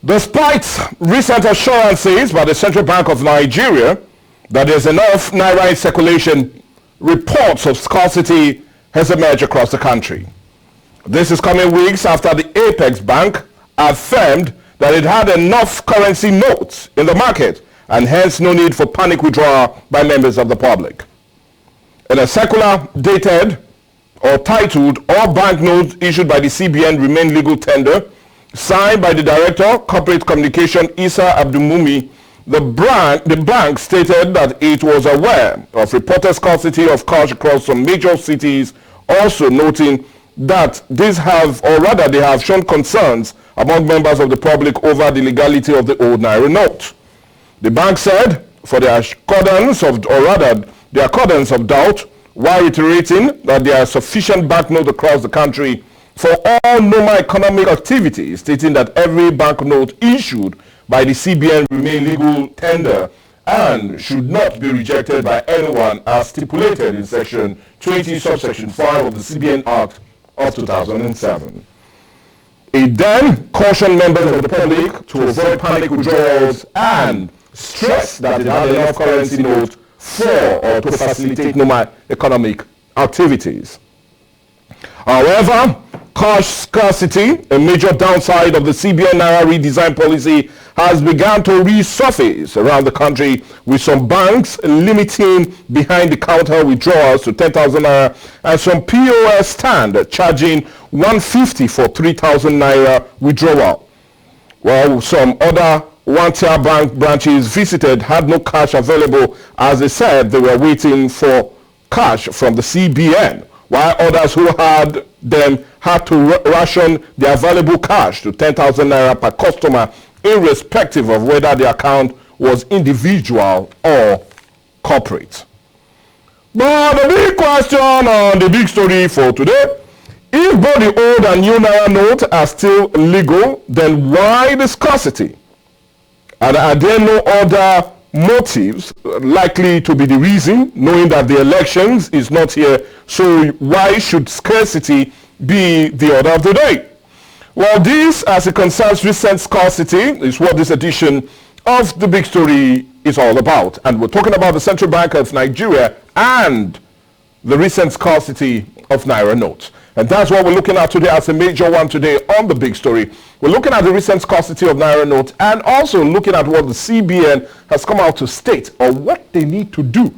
Despite recent assurances by the Central Bank of Nigeria that there's enough Naira in circulation, reports of scarcity has emerged across the country. This is coming weeks after the Apex Bank affirmed that it had enough currency notes in the market and hence no need for panic withdrawal by members of the public. In a circular dated or titled "All banknotes issued by the CBN remain legal tender," signed by the Director, Corporate Communication, Isa Abdulmumi, the bank stated that it was aware of reported scarcity of cash across some major cities, also noting that they have shown concerns among members of the public over the legality of the old Naira note. The bank said, for the accordance of doubt, while reiterating that there are sufficient banknotes across the country for all normal economic activities, stating that every banknote issued by the CBN remain legal tender and should not be rejected by anyone as stipulated in Section 20, Subsection 5 of the CBN Act of 2007. It then cautioned members of the public to avoid panic withdrawals and stressed that it had enough currency notes for or to facilitate normal economic activities. However, cash scarcity, a major downside of the CBN Naira redesign policy, has begun to resurface around the country, with some banks limiting behind-the-counter withdrawals to 10,000 Naira and some POS stand charging 150 for 3,000 Naira withdrawal. While some other one-tier bank branches visited had no cash available, as they said they were waiting for cash from the CBN, while others who had them had to ration their available cash to 10,000 Naira per customer, irrespective of whether the account was individual or corporate. But the big question on the big story for today, if both the old and new Naira note are still legal, then why the scarcity? And are there no other motives likely to be the reason, knowing that the elections is not here? So why should scarcity be the order of the day? Well, this, as it concerns recent scarcity, is what this edition of The Big Story is all about. And we're talking about the Central Bank of Nigeria and the recent scarcity of Naira notes. And that's what we're looking at today as a major one today on The Big Story. We're looking at the recent scarcity of Naira notes and also looking at what the CBN has come out to state or what they need to do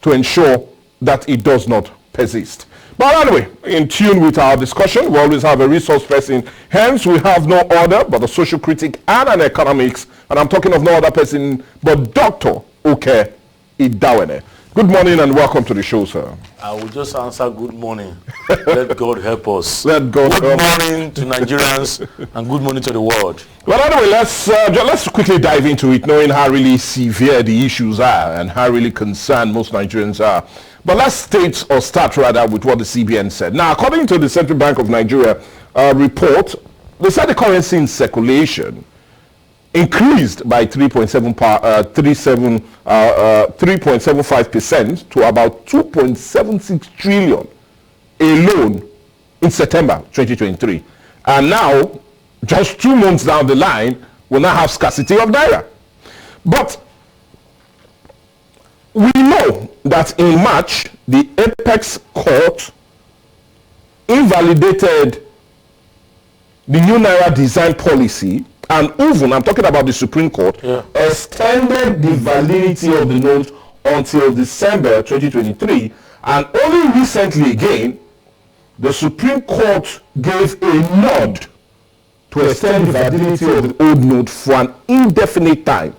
to ensure that it does not persist. But anyway, in tune with our discussion, we always have a resource person. Hence, we have no other but a social critic and an economics. And I'm talking of no other person but Dr. Oke Idawene. Good morning and welcome to the show, sir. I will just answer good morning. Let God help us. Let God help. Good morning to Nigerians and good morning to the world. Well, anyway, let's quickly dive into it, knowing how really severe the issues are and how really concerned most Nigerians are. But let's start with what the CBN said. Now, according to the Central Bank of Nigeria report, they said the currency in circulation increased by 3.75% to about 2.76 trillion alone in September 2023. And now, just 2 months down the line, we'll now have scarcity of Naira. But we know that in March, the Apex Court invalidated the new Naira design policy, and even, I'm talking about the Supreme Court, extended the validity of the note until December 2023. And only recently again, the Supreme Court gave a nod to extend the validity of the old note for an indefinite time.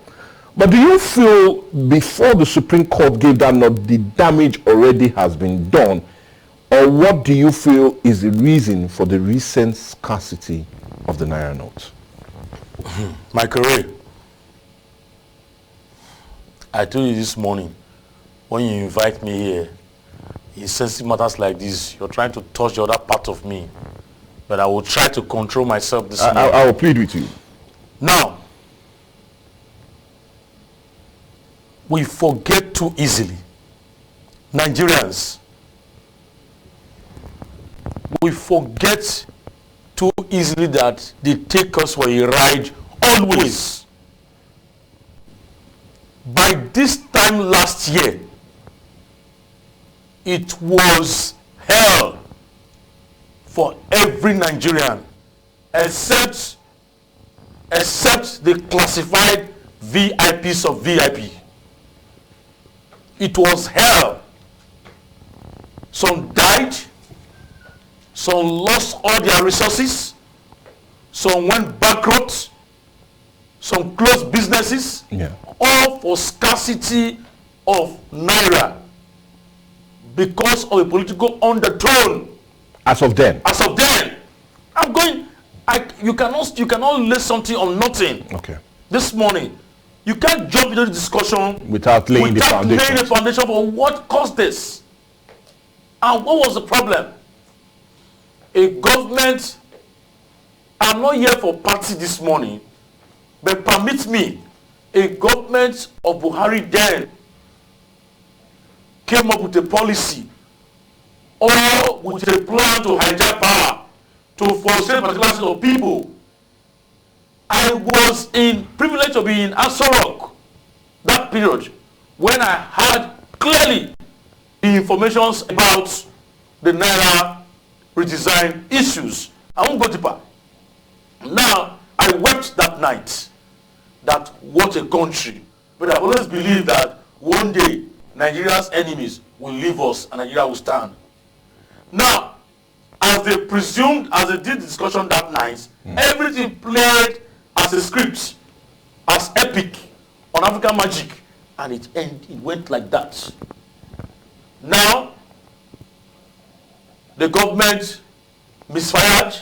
But do you feel before the Supreme Court gave that nod, the damage already has been done? Or what do you feel is the reason for the recent scarcity of the Naira note? My career, I told you this morning, when you invite me here, in sensitive matters like this, you're trying to touch the other part of me. But I will try to control myself this morning. I will plead with you. Now, we forget too easily. Nigerians, we forget too easily that they take us for a ride always, by this time last year, it was hell for every Nigerian except the classified VIPs of VIP. It was hell. Some died, some lost all their resources, some went bankrupt, some closed businesses, all for scarcity of Naira because of a political undertone. As of then? As of then. You cannot lay something on nothing. Okay. This morning, you can't jump into the discussion without laying the foundation for what caused this. And what was the problem? A government, I'm not here for party this morning, but permit me, a government of Buhari then came up with a policy or with a plan to hijack power, to frustrate particular set of people. I was privileged to be in Aso Rock that period when I had clearly the information about the Naira redesign issues. I won't go deeper. Now, I wept that night that what a country. But I always believed that one day Nigeria's enemies will leave us and Nigeria will stand. Now, as they did the discussion that night, everything played as a script, as epic on African Magic, and it went like that. Now, the government misfired,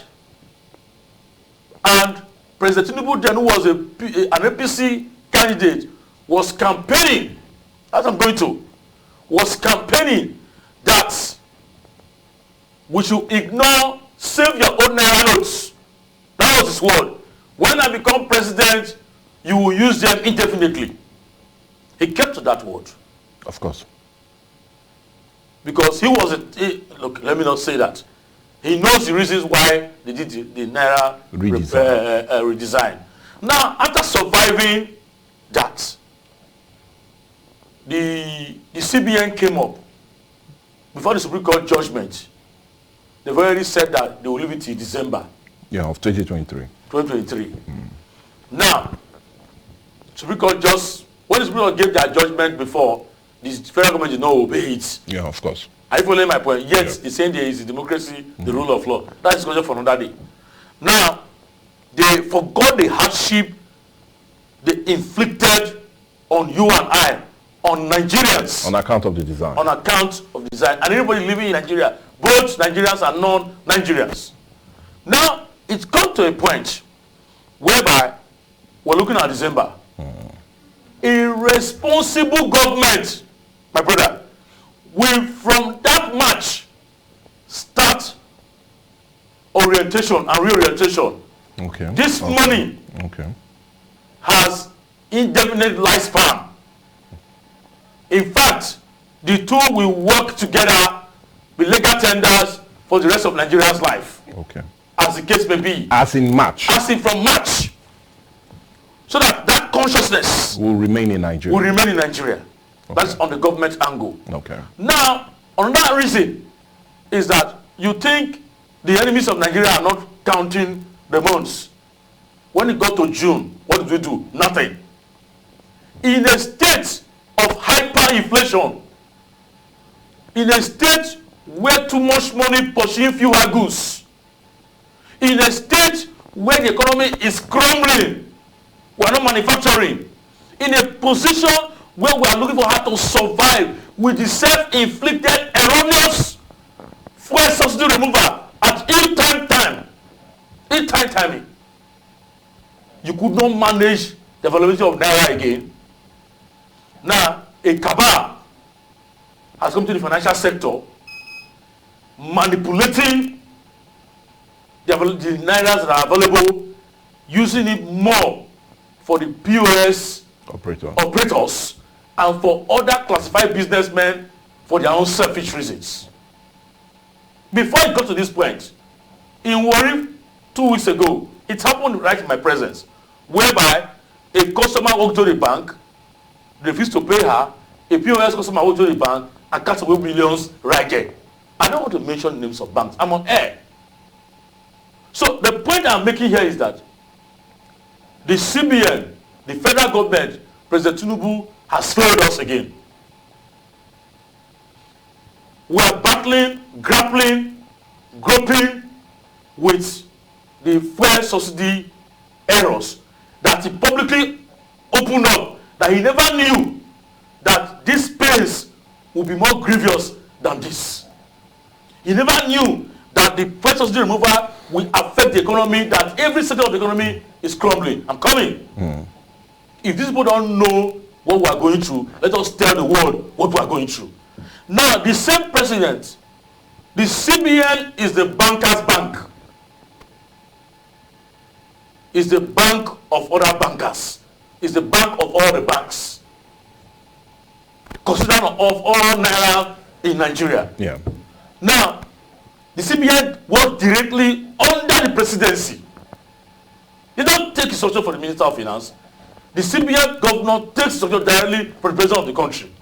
and President Tinubu then, who was an APC candidate, was campaigning, as I'm going to, was campaigning that we should ignore, save your own Naira notes. That was his word. When I become president, you will use them indefinitely. He kept to that word. Of course. Because he was look, let me not say that. He knows the reasons why they did the Naira redesign. Now, after surviving that, the CBN came up before the Supreme Court judgment. They've already said that they will leave it till December. Yeah, of 2023. 2023. Now, Supreme Court when the Supreme Court gave their judgment before, the federal government did not obey it. Yeah, of course. I following my point. Yet, the same day is the democracy, the rule of law. That is question for another day. Now, they forgot the hardship they inflicted on you and I, on Nigerians. On account of the design. On account of the design. And anybody living in Nigeria, both Nigerians and non-Nigerians. Now, it's come to a point whereby we're looking at December. Irresponsible government, my brother, will from that March start orientation and reorientation. Okay. This money has indefinite lifespan. In fact, the two will work together with legal tenders for the rest of Nigeria's life. Okay. As the case may be. As in March. As in from March. So that consciousness will remain in Nigeria. Will remain in Nigeria. Okay. That's on the government angle. Okay. Now, another reason is that you think the enemies of Nigeria are not counting the months. When it got to June, what did we do? Nothing. In a state of hyperinflation, in a state where too much money pursuing fewer goods, in a state where the economy is crumbling, we are not manufacturing, in a position where we are looking for how to survive with the self-inflicted erroneous fuel subsidy removal at ill-timed timing. You could not manage the availability of Naira again. Now, a cabal has come to the financial sector, manipulating the Nairas that are available, using it more for the POS operators and for other classified businessmen for their own selfish reasons. Before it got to this point, in Warri 2 weeks ago, it happened right in my presence. whereby a customer walked to the bank, refused to pay her, a POS customer walked to the bank and cast away millions right there. I don't want to mention names of banks. I'm on air. So the point I'm making here is that the CBN, the federal government, President Tinubu, has failed us again. We are battling, grappling, groping with the fuel subsidy errors that he publicly opened up, that he never knew that this pains will be more grievous than this. He never knew that the fuel subsidy removal will affect the economy, that every sector of the economy is crumbling. I'm coming. If these people don't know what we are going through, let us tell the world what we are going through. Now, the same president, the CBN is the banker's bank. It's the bank of other bankers. It's the bank of all the banks. Considered of all Naira in Nigeria. Yeah. Now, the CBN works directly under the presidency. They don't take instruction from the Minister of Finance. The CBN governor takes instruction directly from the president of the country.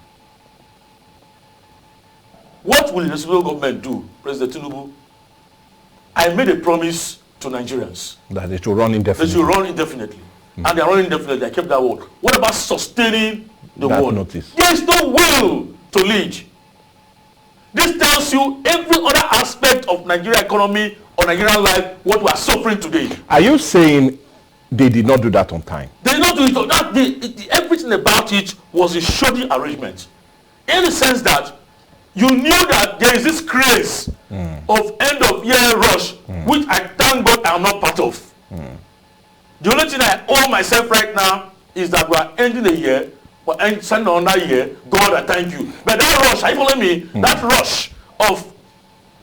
What will the national government do, President Tinubu? I made a promise to Nigerians. That it will run indefinitely. They should run indefinitely. And they are running indefinitely. I kept that word. What about sustaining the word? Notice. There is no will to lead. This tells you every other aspect of Nigerian economy or Nigerian life, what we are suffering today. Are you saying they did not do that on time? They did not do it on that. Everything about it was a shoddy arrangement. In the sense that you knew that there is this craze of end of year rush, which I thank God I am not part of. The only thing I owe myself right now is that we are ending the year, we're sending on that year. God, I thank you. But that rush, are you following me? That rush of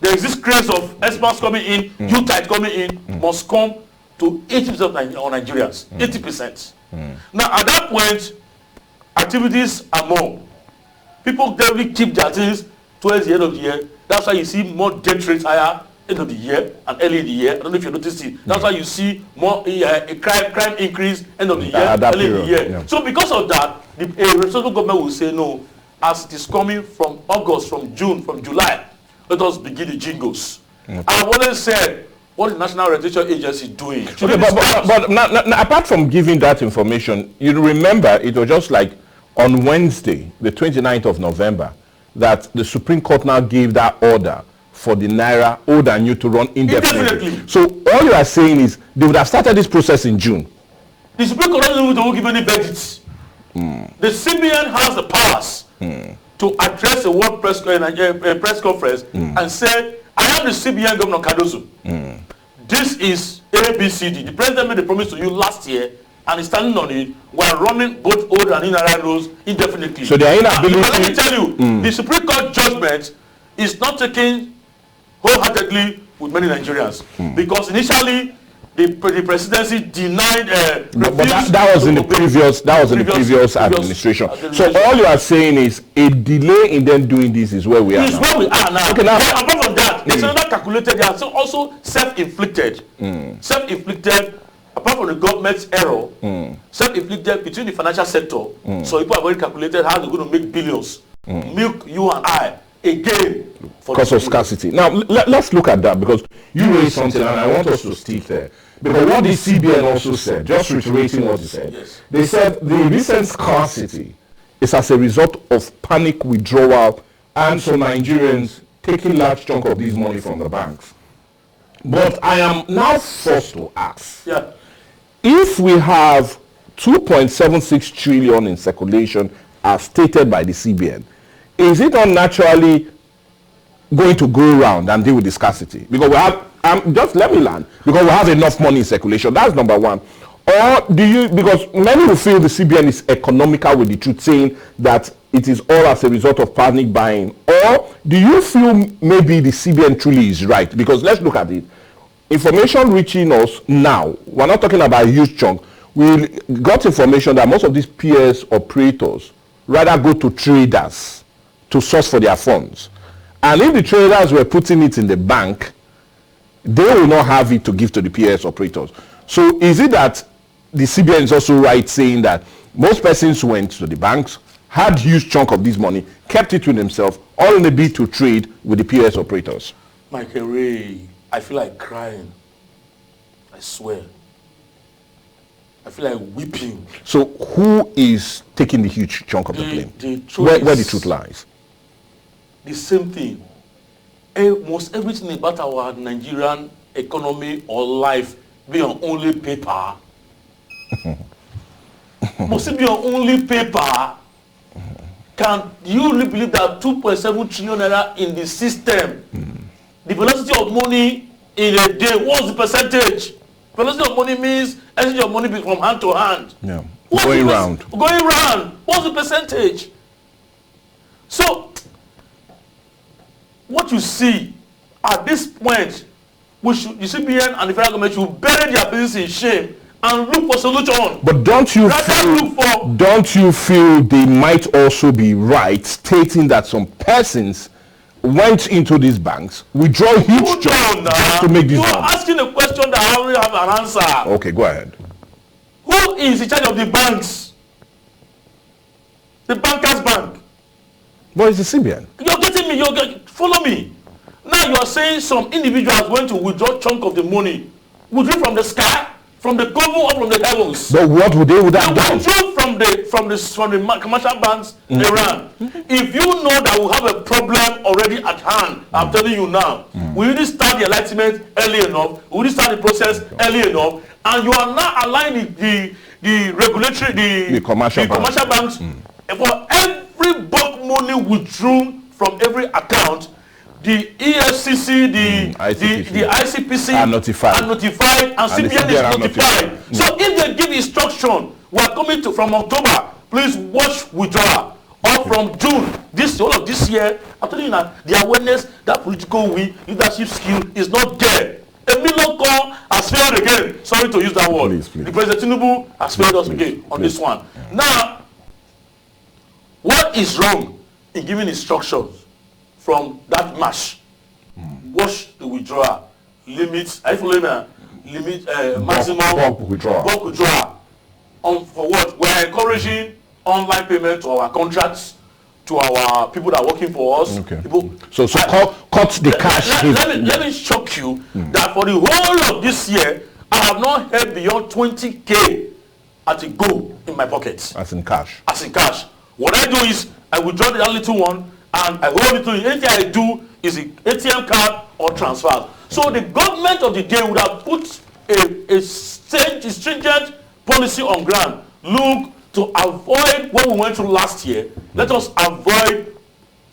there is this craze of experts coming in, youth coming in, must come to 80% of Nigerians. 80%. Now at that point, activities are more. People definitely keep their things towards the end of the year. That's why you see more death rates higher end of the year and early in the year. I don't know if you noticed it. That's why you see more a crime increase end of the year, early in the year. Yeah. So because of that, the responsible government will say no. As it is coming from August, from June, from July, let us begin the jingles. I've always said, what is the National Registration Agency doing? Okay, but now, apart from giving that information, you remember it was just like on Wednesday, the 29th of November, that the Supreme Court now gave that order for the Naira old and new to run indefinitely. So all you are saying is they would have started this process in June. The Supreme Court doesn't give any verdicts. The CBN has the powers to address a world press conference and say, I am the CBN Governor Cardozo. This is ABCD. The president made a promise to you last year and is standing on it. We are running both old and new Naira rules indefinitely. So their inability. Let me tell you, the Supreme Court judgment is not taken wholeheartedly with many Nigerians because initially the presidency denied. But that was in the previous administration. So all you are saying is a delay in them doing this is where we are. Is where we are now. Okay, now apart from that, there's another calculated. They are also self-inflicted. Self-inflicted. Apart from the government's error, self-inflicted between the financial sector. So people have already calculated how they're going to make billions. Milk you and I again because of scarcity. Now let's look at that because you raised something and I want us to stick there. Because what the CBN also said, just reiterating what he said, they said the recent scarcity is as a result of panic withdrawal and some Nigerians taking large chunk of this money from the banks. But I am now forced to ask, if we have 2.76 trillion in circulation as stated by the CBN, is it unnaturally going to go around and deal with the scarcity? Because we have, just let me land, because we have enough money in circulation. That's number one. Or do you, because many will feel the CBN is economical with the truth, saying that it is all as a result of panic buying. Or do you feel maybe the CBN truly is right? Because let's look at it. Information reaching us now, we're not talking about a huge chunk. We got information that most of these PS operators rather go to traders to source for their funds. And if the traders were putting it in the bank, they will not have it to give to the PS operators. So is it that the CBN is also right saying that most persons went to the banks, had huge chunk of this money, kept it to themselves, all in a bid to trade with the POS operators. Michael Ray, I feel like crying. I swear. I feel like weeping. So who is taking the huge chunk of the blame? Where the truth lies? The same thing. Almost everything about our Nigerian economy or life be on only paper. Must it be on only paper? Can you really believe that 2.7 trillion naira in the system, the velocity of money in a day, what's the percentage? Velocity of money means exchange of money from hand to hand. Yeah. Going round. Going round. What's the percentage? So, what you see at this point, the CBN and the federal government should bury their business in shame and look for solution. But don't you feel they might also be right stating that some persons went into these banks, withdraw huge jobs to make this? You are asking a question that I already have an answer. Okay, go ahead. Who is in charge of the banks? The bankers' bank. What is the CBN? You're getting me. Follow me. Now you are saying some individuals went to withdraw chunk of the money. Withdraw from the sky, from the cover, or from the heavens. But what would they would have done? Withdraw from the commercial banks they ran. If you know that we have a problem already at hand, I'm telling you now, we really start the enlightenment early enough. We really start the process early enough, and you are now aligning the regulatory, the commercial banks for every bulk money withdrawn from every account. The EFCC, the ICPC are notified, and CBN is notified. So if they give instruction, we are coming from October, please watch withdrawal. Or from June, all of this year, I'm telling you now, the awareness, that political leadership skill is not there. A million call has failed again. Sorry to use that word. Please. The President Tinubu has failed us again on this one. Now, what is wrong in giving instructions from that march? Watch the withdrawal. Limit, maximum bulk withdrawal. For what? We are encouraging online payment to our contracts, to our people that are working for us. Okay. So cut the cash. Let me shock you that for the whole of this year, I have not had beyond 20K at a go in my pockets. As in cash. What I do is I withdraw the little one and I hold it to you. Anything I do is an ATM card or transfer. So the government of the day would have put a stringent policy on ground. Look, to avoid what we went through last year, let us avoid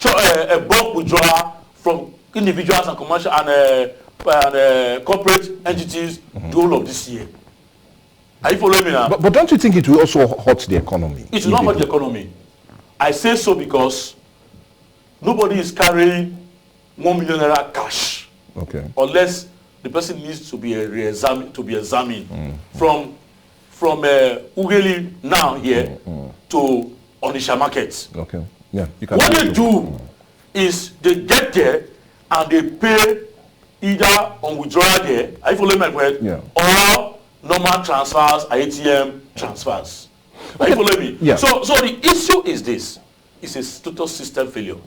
a bulk withdrawal from individuals and commercial and corporate entities the whole of this year. Are you following me now? But don't you think it will also hurt the economy? It will not hurt the economy. I say so because nobody is carrying 1 million naira cash. Okay. Unless the person needs to be examined from Ugeli now here to Onisha market. Okay. Yeah. What they do is they get there and they pay either on withdrawal there, are you following my point? Yeah. Or normal transfers, ATM transfers. Are you following me? Yeah. So the issue is this. It's a total system failure.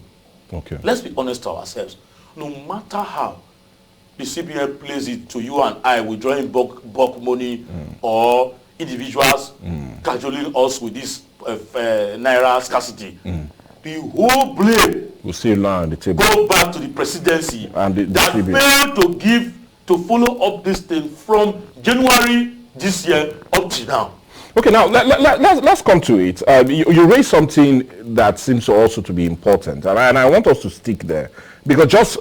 Okay. Let's be honest to ourselves. No matter how the CBN plays it to you and I withdrawing bulk money or individuals cajoling us with this Naira scarcity, the whole blame will still lie on the table. Go back to the presidency and that failed to follow up this thing from January this year up to now. Okay, now let's come to it. You raised something that seems also to be important, and I want us to stick there, because just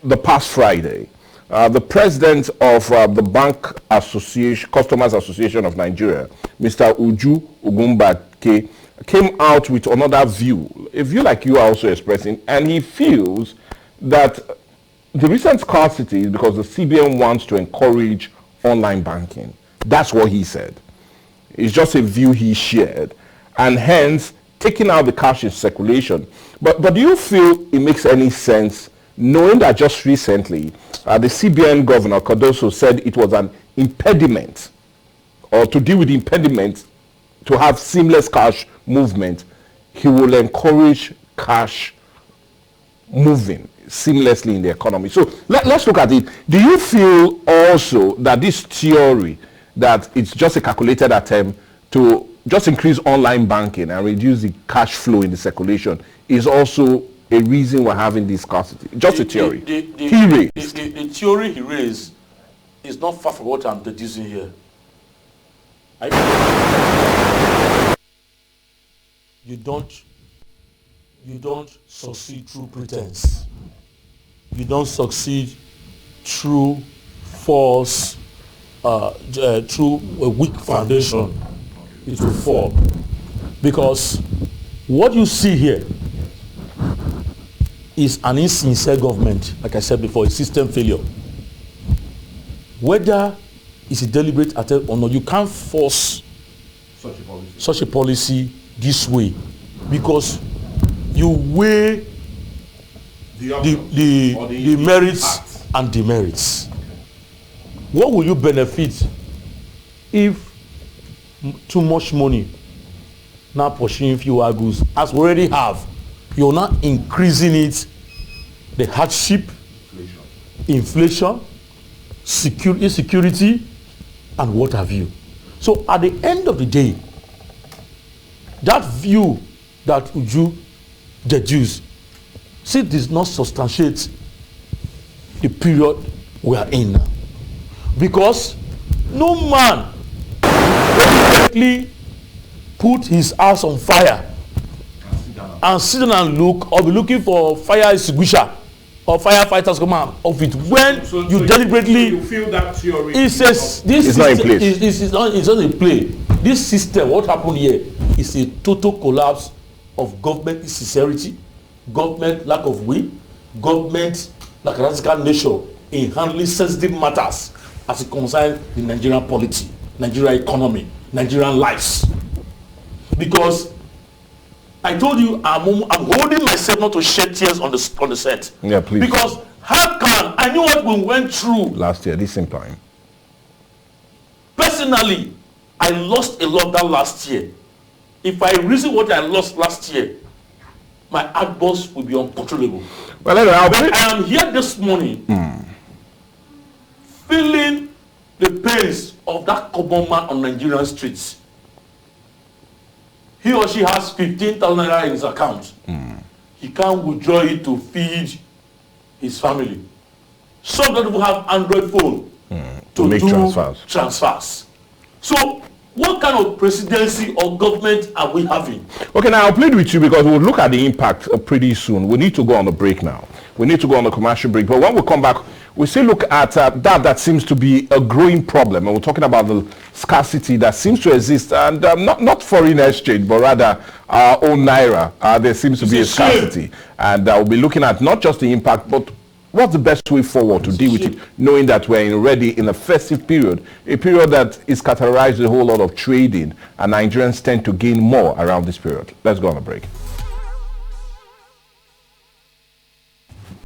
the past Friday, the president of the Bank Association, Customers Association of Nigeria, Mr. Uju Ogunbake, came out with another view, a view like you are also expressing, and he feels that the recent scarcity is because the CBN wants to encourage online banking. That's what he said. It's just a view he shared, and hence taking out the cash in circulation. But do you feel it makes any sense, knowing that just recently the CBN governor Cardoso said it was an impediment or to deal with the impediment to have seamless cash movement, he will encourage cash moving seamlessly in the economy. So let's look at it. Do you feel also that this theory that it's just a calculated attempt to just increase online banking and reduce the cash flow in the circulation is also a reason we're having this scarcity? Just a theory. The theory he raised is not far from what I'm deducing here. You don't succeed through pretense. You don't succeed through false, through a weak foundation. It will fall. Because what you see here is an insincere government, like I said before, a system failure. Whether it's a deliberate attempt or not, you can't force such a policy this way, because you weigh the merits and demerits. What will you benefit if too much money now pursuing fewer goods, as we already have? You're not increasing it, the hardship, inflation, insecurity, and what have you. So at the end of the day, that view that you deduce, see, does not substantiate the period we are in now. Because no man directly put his house on fire and sit down and look, or be looking for fire extinguisher or firefighters come out of it when you deliberately. You feel that theory? It's not in place. It's not in play. This system, what happened here, is a total collapse of government insincerity, government lack of will, government lackadaisical nature in handling sensitive matters as it concerns the Nigerian polity, Nigerian economy, Nigerian lives. Because I told you I'm holding myself not to shed tears on the set. Yeah, please. Because how can I knew what we went through last year, this same time. Personally, I lost a lot that last year. If I reason what I lost last year, my outburst will be uncontrollable. Well, anyway, I am here this morning feeling the pains of that common man on Nigerian streets. He or she has 15,000 naira in his account. He can't withdraw it to feed his family. Some don't even have Android phone to make do transfers. So what kind of presidency or government are we having? Okay, now I'll plead with you because we'll look at the impact pretty soon. We need to go on a break now. We need to go on a commercial break. But when we come back, we still look at that seems to be a growing problem. And we're talking about the scarcity that seems to exist, and not foreign exchange, but rather our own Naira. There seems to be a scarcity. And we'll be looking at not just the impact, but what's the best way forward to deal with it, knowing that we're already in a festive period, a period that is characterized with a whole lot of trading, and Nigerians tend to gain more around this period. Let's go on a break.